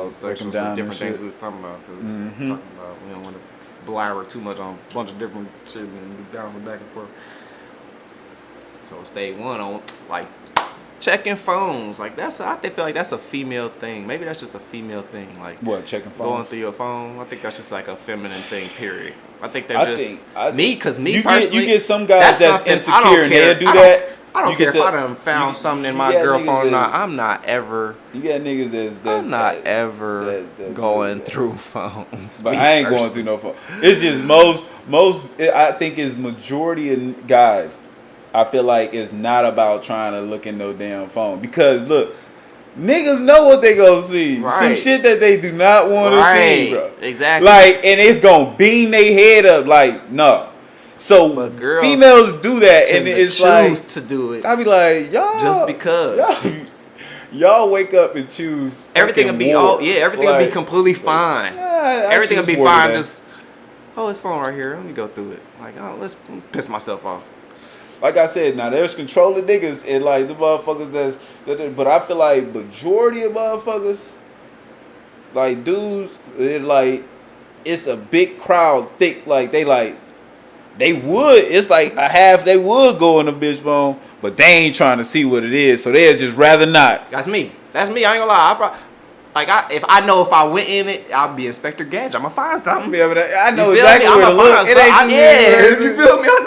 about sections down different and things shit. we were talking about. Cause talking about we don't want to blabber too much on a bunch of different shit and be bouncing back and forth. So stage one on like checking phones. Like I feel like that's a female thing. Maybe that's just a female thing. Like What, checking phones? Going through your phone. I think that's just like a feminine thing. Period. I think they're me personally. You get some guys that's insecure and they'll do that. I don't care if I done found something in my girl phone or not. I'm not ever. You got niggas that's I'm not ever going through phones. But I ain't going through no phone. It's just most. I think it's majority of guys. I feel like it's not about trying to look in no damn phone because look, niggas know what they gonna see. Right. Some shit that they do not want to see, bro. Exactly. Like, and it's gonna beam their head up. Like, no. So females do that, and it's like to do it. I be like, y'all just because y'all wake up and choose everything will be everything will be completely fine. Everything will be fine. Just his phone right here. Let me go through it. Like, let's piss myself off. Like I said, now there's controlling niggas and like the motherfuckers but I feel like majority of motherfuckers, like dudes, it's a big crowd, thick, they would, it's like a half they would go in the bitch phone, but they ain't trying to see what it is, so they'd just rather not. That's me. I ain't gonna lie. If I went in it, I'll be Inspector Gadget. I'm gonna find something. Yeah, but I know exactly where to look. It ain't you feel me? I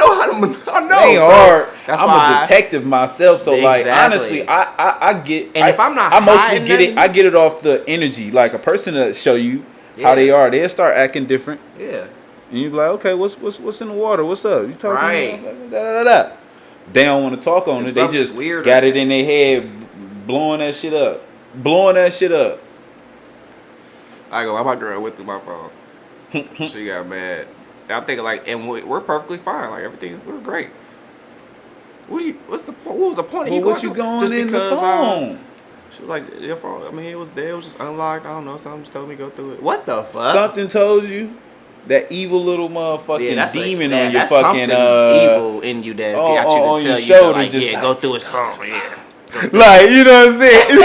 know. It ain't hard. I'm a detective myself, so like honestly, I get. And if I'm not, I mostly get it. I get it off the energy. Like a person to show you how they are, they'll start acting different. Yeah. And you be like, okay, what's in the water? What's up? You talking? Right. They don't want to talk on it. They just got it in their head, blowing that shit up. I go, my girl went through my phone. She got mad. I'm thinking and we're perfectly fine. Like we're great. What's the point? What was the point? Well, what you going just in because, the phone? She was like, your phone. I mean, it was there. It was just unlocked. I don't know. Something just told me to go through it. What the fuck? Something told you. That evil little motherfucking demon on your fucking evil in you that got you to tell you shoulder, like, just go through his phone. Yeah. Like, you know what I'm saying?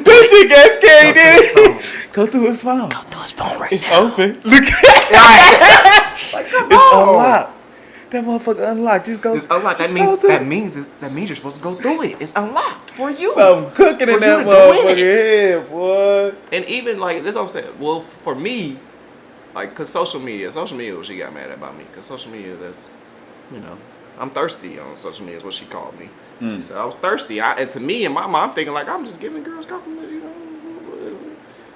That shit got scary, dude. Go through his phone. Go through his phone right it's now. Open. Look at it. Like, it's unlocked. That motherfucker unlocked. Just go. It's unlocked. That means you're supposed to go through it. It's unlocked for you. Something cooking in that motherfucking head, boy. And even like this, what I'm saying. Well, for me, like, cause social media, what she got mad about me. Cause social media, that's, I'm thirsty on social media is what she called me. She said I was thirsty. And to me, in my mind, I'm thinking like I'm just giving girls compliments.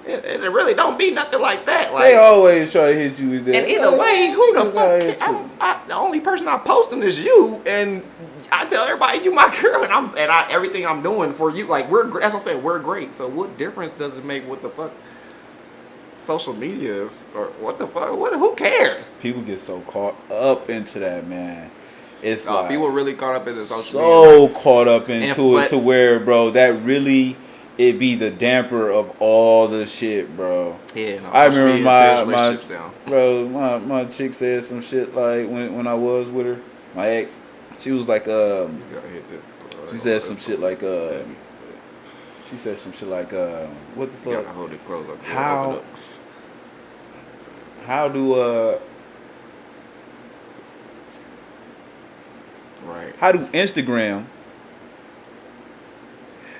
It really don't be nothing like that. Like, they always try to hit you with that. And either way, who the fuck? The only person I'm posting is you, and I tell everybody you my girl, and everything I'm doing for you. Like that's what I'm saying. We're great. So what difference does it make? What the fuck? Social media is, or what the fuck? Who cares? People get so caught up into that, man. It's like people really caught up into social media. So caught up into it to where, bro, that really. It be the damper of all the shit, bro. Yeah, no, I remember my chick said some shit like when I was with her, my ex. She was like she said some shit like what the fuck? You gotta hold it close up. How do right? How do Instagram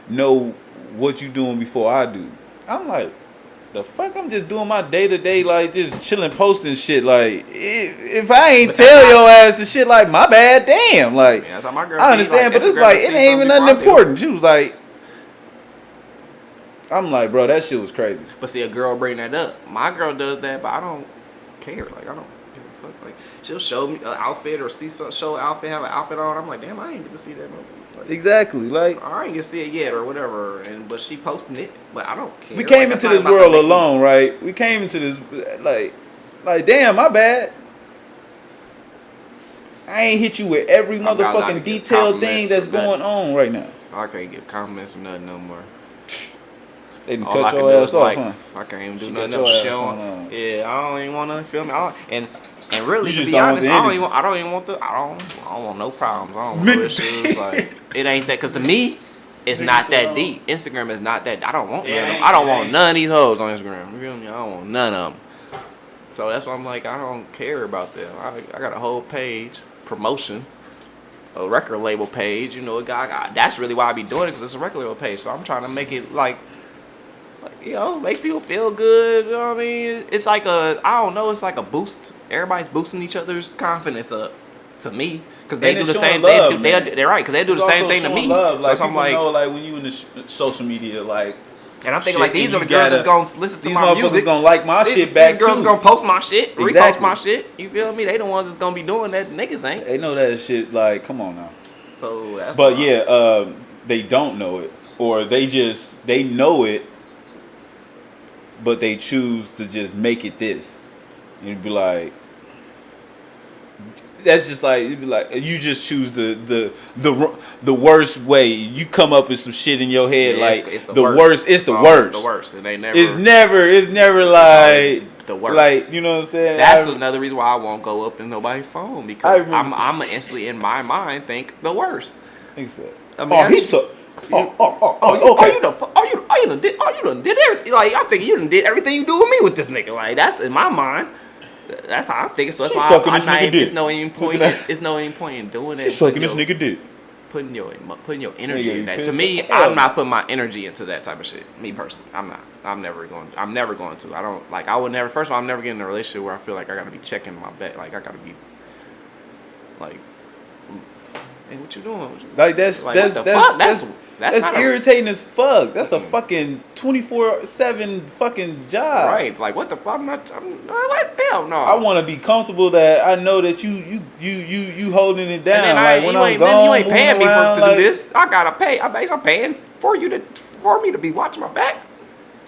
know what you doing before I do? I'm like, the fuck? I'm just doing my day to day, like just chilling, posting shit. Like, if I ain't tell your ass and shit, like, my bad, damn. Like, that's how my girl I understand, but it's like it ain't even nothing important. She was like, I'm like, bro, that shit was crazy. But see, a girl bring that up. My girl does that, but I don't care. Like, I don't give a fuck. Like, she'll show me an outfit or show an outfit, have an outfit on. I'm like, damn, I ain't get to see that movie. Like, exactly, like I ain't get to see it yet or whatever, but she posting it, but I don't care. We came into this world alone, right? We came into this like damn, my bad. I ain't hit you with every motherfucking detailed thing that's going on right now. I can't give compliments or nothing no more. They done cut your ass off, huh? I can't even do nothing else. Yeah, I don't even want to feel me. And really, to be honest, I don't want no problems. I don't want no issues. Like, it ain't that. Because to me, it's Niggas not so that long. deep. Instagram is not that. I don't want Yeah, none of them. ain't- I don't it want ain't. none of these hoes on Instagram. You feel me? I don't want none of them. So that's why I'm like, I don't care about them. I got a whole page promotion, a record label page. You know, that's really why I be doing it, because it's a record label page. So I'm trying to make it like you know, make people feel good. You know what I mean? It's like I don't know, it's like a boost. Everybody's boosting each other's confidence up to me. Because they And do it's the same showing love, thing. man. They're right, because they do It's the same also thing to showing me. Love. So Like, I'm people like, know, like, when you in the social media, like, and I'm thinking shit, like these and are the you girls that's gotta- gonna listen to these my motherfuckers music. gonna like my shit back These girls too. gonna post my shit, repost Exactly. my shit. You feel me? They the ones that's gonna be doing that. Niggas ain't. They know that shit. Like, come on now. So that's But why. yeah, they don't know it, or they know it, but they choose to just make it this. You'd be like, that's just like, you'd be like, you just choose the worst way. You come up with some shit in your head, Yeah, like it's the worst. It's the always worst. The worst. And they never. It's never like the worst. Like, you know what I'm saying? That's another reason why I won't go up in nobody's phone, because I remember- I'm instantly in my mind think the worst. I think so. I mean, Oh, he's so. Okay. You done did everything. Like, I'm thinking you done did everything you do with me with this nigga. Like, that's in my mind. That's how I'm thinking. So that's She why sucking I'm this not. nigga dick. It's no even point. Look at that. It's no even point in doing it. She's sucking this nigga dick. Putting your energy Yeah, in you that. pissed To me, off? Hell I'm not putting my energy into that type of shit. Me personally, I'm not. I'm never going to. I don't like. I would never. First of all, I'm never getting in a relationship where I feel like I gotta be checking my back. Like, I gotta be like, hey, what you doing? Like, that's Like, what the fuck? That's not irritating as fuck. That's a fucking 24/7 fucking job. right. Like, what the fuck? What? Hell no. I want to be comfortable that I know that you holding it down. And then Like, when I'm gone, then you ain't paying me moving around, to like, do this. I gotta pay. I'm paying for me to be watching my back.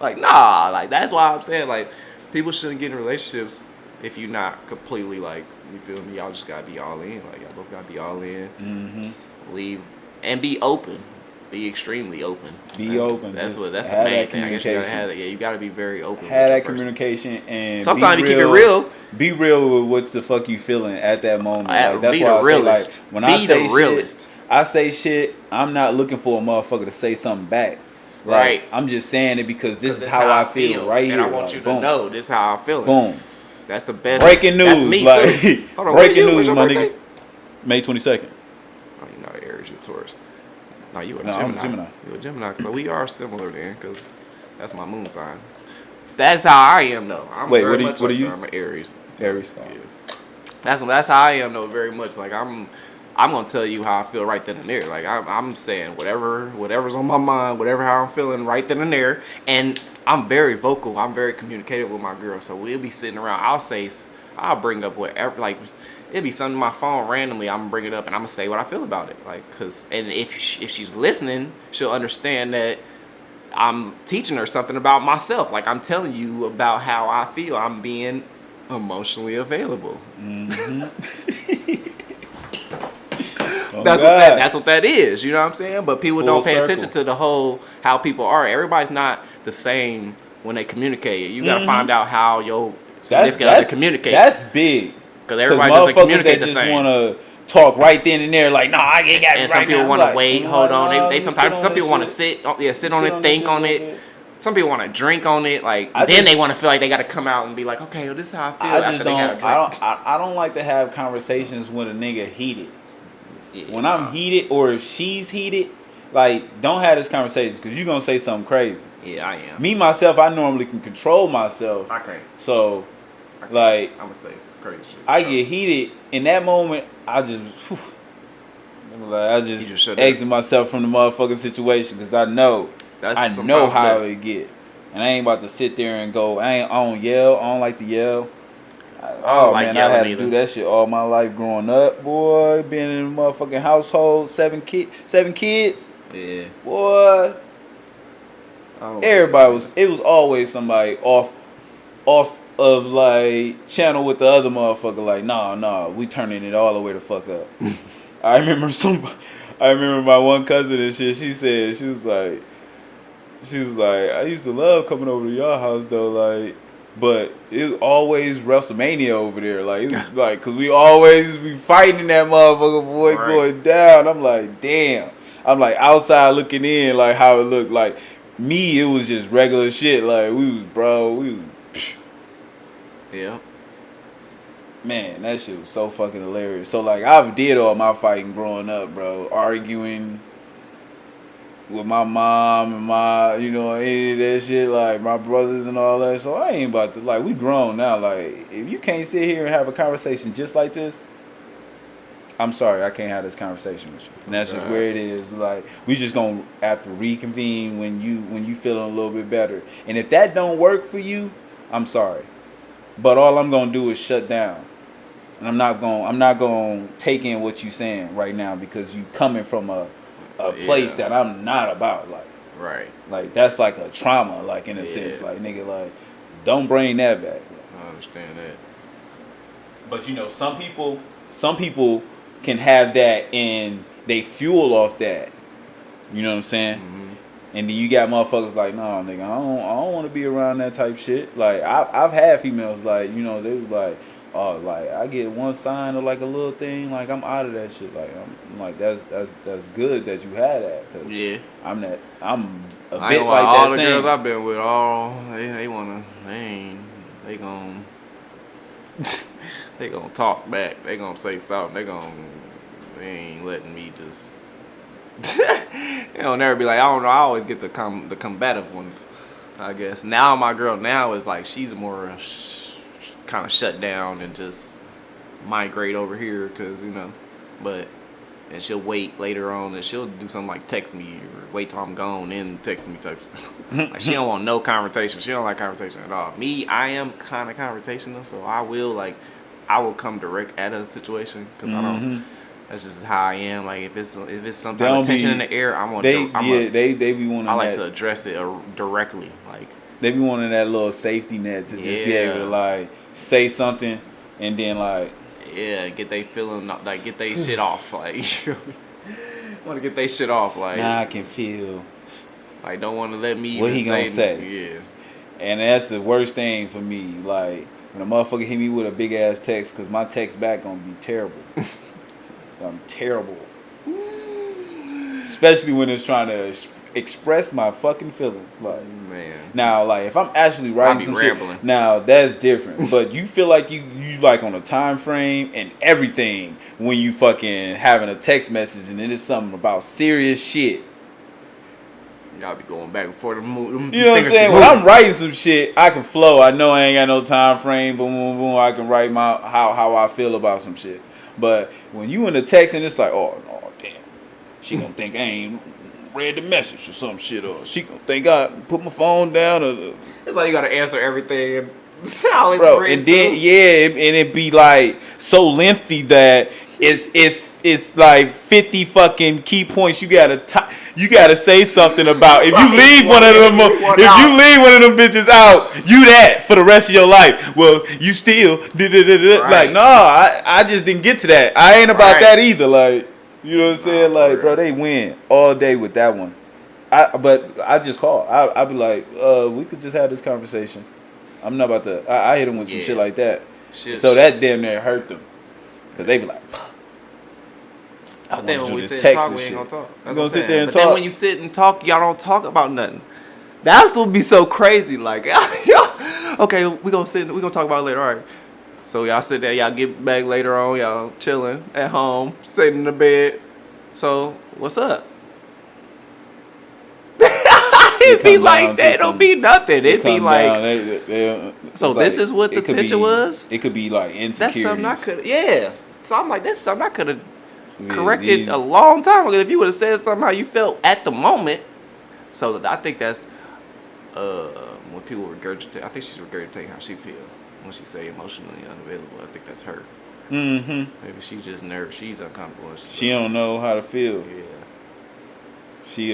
Like, nah. Like, that's why I'm saying, like, people shouldn't get in relationships if you're not completely, like, you feel me? Y'all just gotta be all in. Like, y'all both gotta be all in. Mm-hmm. Leave and be open. Be extremely open. Be open. That's Just the have main that thing. I guess you gotta communication. have that. Yeah, you gotta be very open. Have with that your person. communication and Sometimes be you keep it real. Be real with what the fuck you feeling at that moment. Like, that's Be why the I realist. say, like, when Be I say the realist. shit, I say shit. I'm not looking for a motherfucker to say something back. Like, Right. I'm just saying it because this is That's how I feel right and here. I want like, you to boom, know this is how I feel. boom. That's the best. Breaking news. That's me like, too. Hold on, breaking when's news, your my birthday? nigga. May 22nd. Oh, you're not an Aries, you're a Taurus. No, you a No, I'm Gemini. a Gemini. You're a Gemini. So we are similar then, because that's my moon sign. That's how I am, though. I'm Wait, very what are you- much what like are you? that. I'm an Aries. Aries. Yeah. That's how I am, though. Very much. Like, I'm gonna tell you how I feel right then and there. Like, I'm saying whatever's on my mind, how I'm feeling right then and there. And I'm very vocal. I'm very communicative with my girl. So we'll be sitting around. I'll bring up whatever. Like, it'll be something on my phone randomly. I'm gonna bring it up and I'm gonna say what I feel about it. Like, and if she's listening, she'll understand that I'm teaching her something about myself. Like, I'm telling you about how I feel. I'm being emotionally available. Oh, That's what that is. You know what I'm saying? But people Full don't pay circle. attention to the whole how people are. Everybody's not the same when they communicate. You gotta find out how your significant other communicates. That's big. Because everybody doesn't communicate the just same. Want to talk right then and there, like, no, I ain't got it And right some people now. want to Like, wait, I'm hold like, on. nah, They let me sometimes sit some on people this want to shit. sit on it, think on it. Some people want to drink on it. Like, I then just- they want to feel like they got to come out and be like, okay, well, this is how I feel I just after they had a don't. drink. I don't like to have conversations when a nigga heated. Yeah, When I'm heated, or if she's heated, like, don't have this conversation because you're gonna say something crazy. yeah, I am. Me myself, I normally can control myself. I can't. So, like, I'm gonna say it's crazy shit. I get heated in that moment. I just You just shut exit myself from the motherfucking situation because I know I know sometimes how best. it get, and I ain't about to sit there and go. I don't yell. I don't like to yell. Oh like man, I yelling had to either. do that shit all my life growing up, boy. Being in a motherfucking household, seven kids, Yeah. boy. Oh, Everybody was. It was always somebody off of like channel with the other motherfucker. Like, nah, we turning it all the way the fuck up. I remember my one cousin and shit. She said she was like, I used to love coming over to your house though, like, but it was always WrestleMania over there. Like, it was like, cause we always be fighting that motherfucker, boy, Right. going down. I'm like, damn. I'm like outside looking in, like how it looked. Like me, it was just regular shit. Like we was. Yeah. Man, that shit was so fucking hilarious. So like I've did all my fighting growing up, bro. Arguing with my mom and my, any of that shit, like my brothers and all that. So I ain't about to, like, we grown now. Like, if you can't sit here and have a conversation just like this, I'm sorry, I can't have this conversation with you. And that's just where it is. Like, we just gonna have to reconvene when you feeling a little bit better. And if that don't work for you, I'm sorry. But all I'm gonna do is shut down. And I'm not gonna take in what you saying right now because you coming from a place that I'm not about, like, right, like that's like a trauma, like in a sense, like nigga, like don't bring that back. I understand that. But some people can have that and they fuel off that. You know what I'm saying? Mm-hmm. And then you got motherfuckers like, nah, nigga, I don't want to be around that type shit. Like I've had females like, they was like, oh, like I get one sign of like a little thing, like I'm out of that shit. Like I'm like that's good that you had that. Cause I'm a bit like all that. The same. girls I've been with, they gonna talk back. They gonna say something. They ain't letting me just. They don't never be like, I don't know. I always get the combative ones, I guess. Now my girl now is like she's more kind of shut down and just migrate over here because and she'll wait later on and she'll do something like text me or wait till I'm gone and text me type stuff. Like she don't want no confrontation. She don't like confrontation at all. Me, I am kind of confrontational, so I will come direct at a situation because I don't. That's just how I am. Like if it's some type of tension in the air, they be wanting. I like to address it directly. Like they be wanting that little safety net to just be able to like say something and then like get they feeling like get they shit off. Like want to get they shit off. Like now I can feel. Like don't want to let me. What he gonna say? Yeah. And that's the worst thing for me. Like when a motherfucker hit me with a big ass text, cause my text back gonna be terrible. I'm terrible. Especially when it's trying to express my fucking feelings. Like, man. Now, like, if I'm actually writing some rambling. shit, now that's different. But you feel like you like on a time frame and everything when you fucking having a text message and it is something about serious shit. Y'all be going back and forth. You know what I'm saying? When I'm writing some shit, I can flow. I know I ain't got no time frame. Boom, boom, boom. I can write my how I feel about some shit. But when you in the text and it's like, oh damn, she gonna think I ain't read the message or some shit, or she gonna think I put my phone down. Or it's like you gotta answer everything. Bro, and then and it be like so lengthy that it's like 50 fucking key points you gotta say something about. If you leave one of them, bitches out, you that for the rest of your life. Well, you still like no, I just didn't get to that. I ain't about that either. Like you know what I'm saying? Like bro, they win all day with that one. But I just call. I be like, we could just have this conversation. I'm not about to. I hit them with some shit like that. So that damn near hurt them because they be like. But then when we sit and talk, we ain't gonna talk. We're gonna sit there and talk. But then when you sit and talk, y'all don't talk about nothing. That's what be so crazy. Like, okay, we gonna talk about it later. All right. So y'all sit there, y'all get back later on, y'all chilling at home, sitting in the bed. So what's up? It'd be like that. It'll be nothing. It'd be like. So this is what the tension was. It could be like insecurities. That's something I could. Yeah. So I'm like, that's something I could have corrected a long time ago if you would have said something how you felt at the moment. So I think that's when people regurgitate. I think she's regurgitating how she feels when she say emotionally unavailable. I think that's her. Maybe she's just nervous. She's uncomfortable. She don't know how to feel. Yeah. She's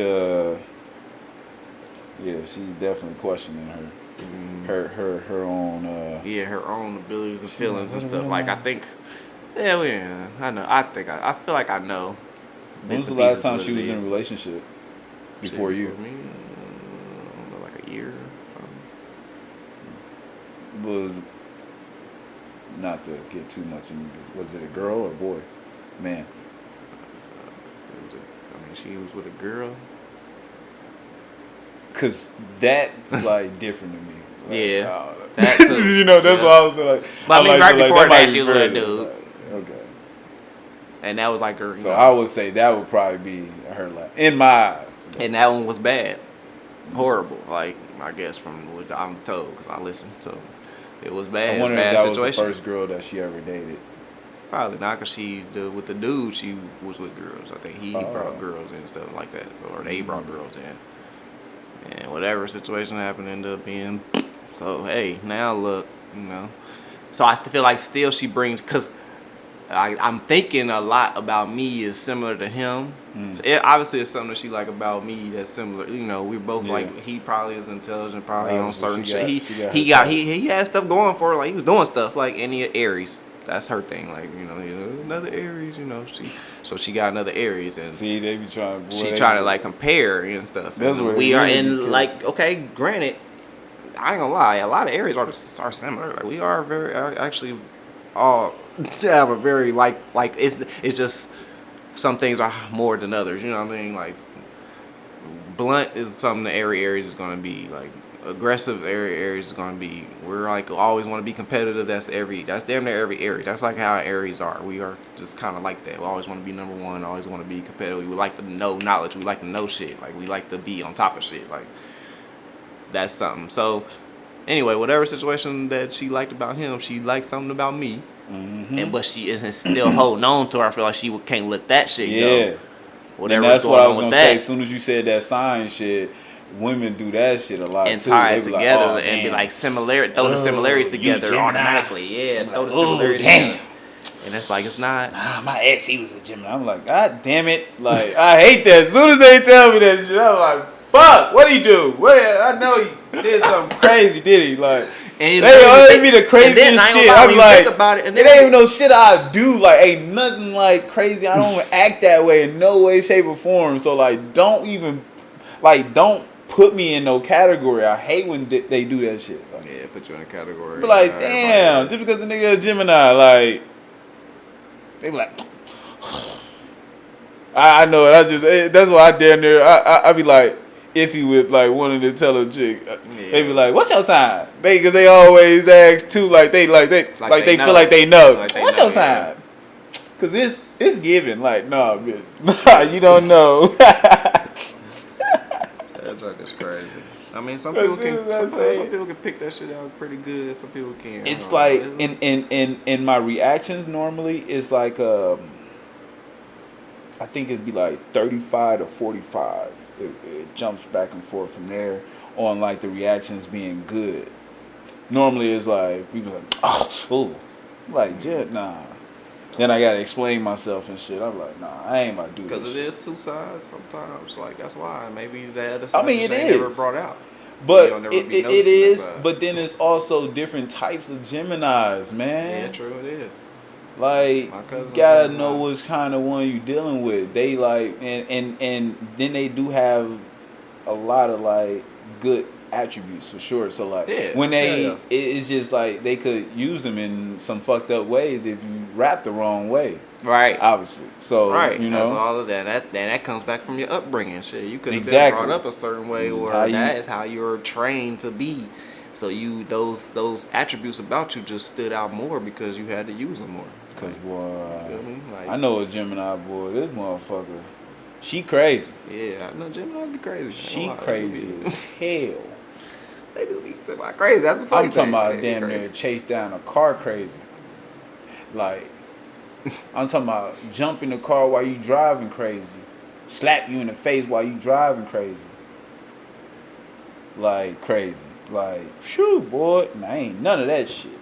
definitely questioning her own. Her own abilities and feelings and stuff. Like I think. Yeah, I know. I feel like I know. When was the last time she was in a relationship? Before you? Me, I don't know, like a year. Was not to get too much in. Was it a girl or a boy? Man. and she was with a girl. Cause that's like different to me. Like, Yeah, that too. You know, that's Yeah. what I was like. But I mean, like, right so, like, before might that, be she was with a very- dude. like, okay. And that was like her. So I would say that would probably be her last, in my eyes. And that one was bad, horrible. Like I guess from what I'm told, because I listened. So it was bad. I wonder bad if that situation. was the first girl that she ever dated. Probably not, because with the dude, she was with girls. I think he brought girls in and stuff like that. So, or they brought girls in. And whatever situation happened ended up being. So, hey, now look, you know. So I feel like still she brings, because I'm thinking a lot about me is similar to him. So obviously, it's something that she like about me that's similar. You know, we're both like, he probably is intelligent, probably on certain shit. He has stuff going for her. Like, he was doing stuff like any Aries. That's her thing, like, you know, another Aries, you know. She got another Aries, and see, they be trying. Boy, she trying to like compare and stuff. And we are in like, okay, granted, I ain't gonna lie, a lot of Aries are similar. Like, we are very actually all have a very like it's just some things are more than others. You know what I mean? Like, blunt is something the Aries is gonna be like. Aggressive Aries is gonna be. We're like always want to be competitive. That's damn near every Aries. That's like how Aries are. We are just kind of like that. We always want to be number one. Always want to be competitive. We like to know knowledge. We like to know shit. Like, we like to be on top of shit. Like, that's something. So anyway, whatever situation that she liked about him, she liked something about me. And but she isn't still holding on to her. I feel like she can't let that shit go. Whatever. And that's what I was gonna say. As soon as you said that sign shit. Women do that shit a lot and too. tie it they together like, and be like throw the similarities together automatically. Yeah, throw the similarities together. And it's like, it's not. My ex, he was a Gemini. I'm like, God damn it! Like, I hate that. As soon as they tell me that shit, I'm like, fuck. What'd he do? I know he did something crazy. Did he? Like, and they be the craziest shit. I'm like, about it ain't even no shit I do. Like, ain't nothing like crazy. I don't even act that way in no way, shape, or form. So like, don't put me in no category. I hate when they do that shit. Like, yeah, put you in a category. But like, damn, just because the nigga a Gemini, like, they be like, I know it. That's why I damn near. I be like, iffy with like wanting to tell a chick. They be like, "What's your sign?" Because they always ask too. Like they feel like they know. What's your sign? Because it's given. Like, nah, bitch. Nah, you don't know. That joke is crazy. I mean, some people can pick that shit out pretty good. Some people can't. It's like in my reactions normally it's like I think it'd be like 35 to 45. It jumps back and forth from there on like the reactions being good. Normally it's like people like, oh, fool, like jet, nah. Then I gotta explain myself and shit. I'm like, nah, I ain't about to do this. Because it is two sides sometimes. Like, that's why maybe the other side it is never brought out. But it is. But then it's also different types of Geminis, man. Yeah, true, it is. Like, you gotta know which kind of one you dealing with. They like, and then they do have a lot of like good attributes for sure. So like, when it's just like they could use them in some fucked up ways if you rap the wrong way. Right. Obviously. So you know, that's all of that. That comes back from your upbringing. Shit, you could have been brought up a certain way, or that is how you're trained to be. So those attributes about you just stood out more because you had to use them more. Cause boy, I know a Gemini boy. This motherfucker, she crazy. Yeah, I know Geminis be crazy. She crazy as hell. They do be semi crazy. That's the funny I'm talking about damn near chase down a car crazy. Like, I'm talking about jump in the car while you driving crazy. Slap you in the face while you driving crazy. Like, crazy. Like, phew, boy. Nah, ain't none of that shit.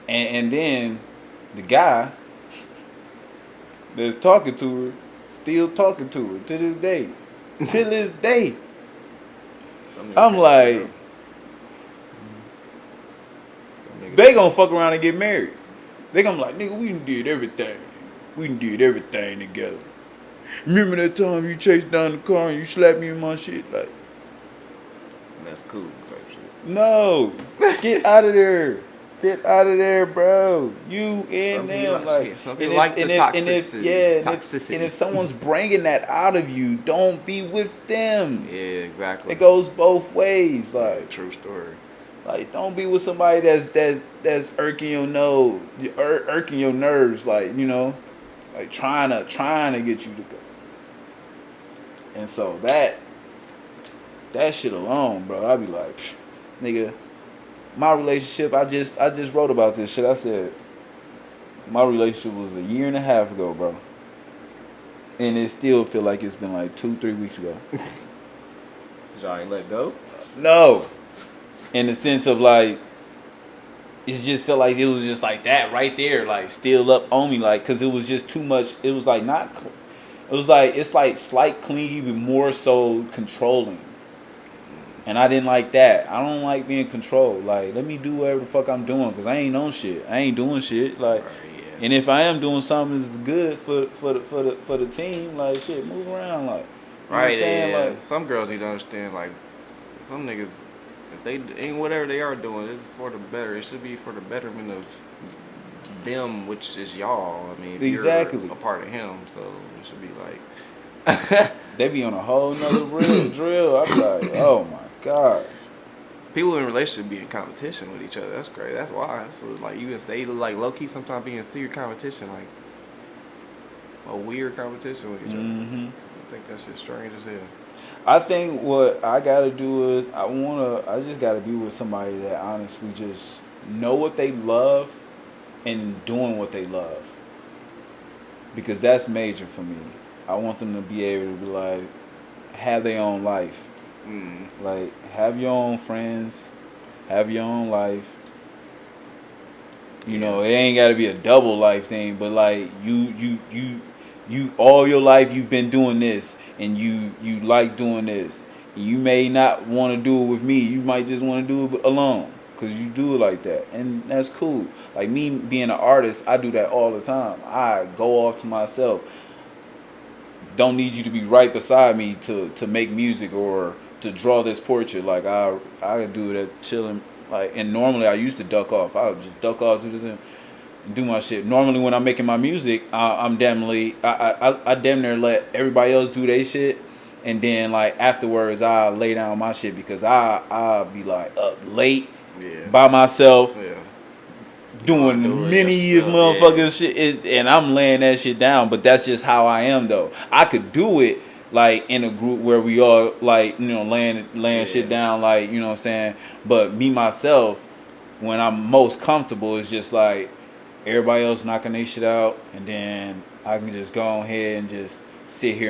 And then the guy that's talking to her, still talking to her to this day. To this day. I'm like, they gonna fuck around and get married. They gonna be like, nigga, we done did everything. We done did everything together. Remember that time you chased down the car and you slapped me in my shit? Like, that's cool type shit. No. Get out of there. Get out of there, bro. You Some and people them, like, like, yeah, some and people if, like the and if, and if, toxicity. yeah, Toxicity. and if someone's bringing that out of you, don't be with them. Yeah, exactly. It goes both ways, Yeah, like, true story. don't be with somebody that's irking your nose, irking your nerves, like, like trying to get you to go. And so that shit alone, bro, I'd be like, psh, nigga, my relationship, I just wrote about this shit. I said my relationship was a year and a half ago, bro, and it still feel like it's been like 2-3 weeks ago. Y'all ain't let go? No, in the sense of like, it just felt like it was just like that right there, like still up on me, like, cause it was just too much. It was like not. It was like, it's like slight clingy, but more so controlling. And I didn't like that. I don't like being controlled. Like, let me do whatever the fuck I'm doing, cause I ain't on shit. I ain't doing shit. Like, Right, yeah. and if I am doing something that's good for the team, like, shit, move around, like, you know what I'm Right, saying? yeah. Like, Some girls need to understand, like, some niggas, if they ain't whatever they are doing, it's for the better. It should be for the betterment of them, which is y'all. I mean, if Exactly. you're a part of him, so it should be like. they be on a whole nother real drill. I be like, oh my god. People in relationships be in competition with each other. That's great. That's why. That's what, like, you can say, like, low key sometimes be in secret competition, like a weird competition with each other. Mm-hmm. I think that shit's strange as hell. I think what I gotta do is I just gotta be with somebody that honestly just know what they love and doing what they love. Because that's major for me. I want them to be able to be like, have their own life. Mm. Like, have your own friends, have your own life. You know, it ain't gotta be a double life thing, but like you all your life you've been doing this and you like doing this. You may not want to do it with me. You might just want to do it alone because you do it like that, and that's cool. Like me being an artist, I do that all the time. I go off to myself. Don't need you to be right beside me to make music or to draw this portrait. Like I do that chilling. Like, and normally I used to duck off. I would just duck off, do this and do my shit. Normally when I'm making my music, I damn near let everybody else do their shit, and then like afterwards I lay down my shit because I'll be like up late by myself doing many of motherfuckers shit, and I'm laying that shit down. But that's just how I am though. I could do it like in a group where we all like, laying shit down, like, you know what I'm saying. But me myself, when I'm most comfortable, it's just like everybody else knocking their shit out, and then I can just go ahead and just sit here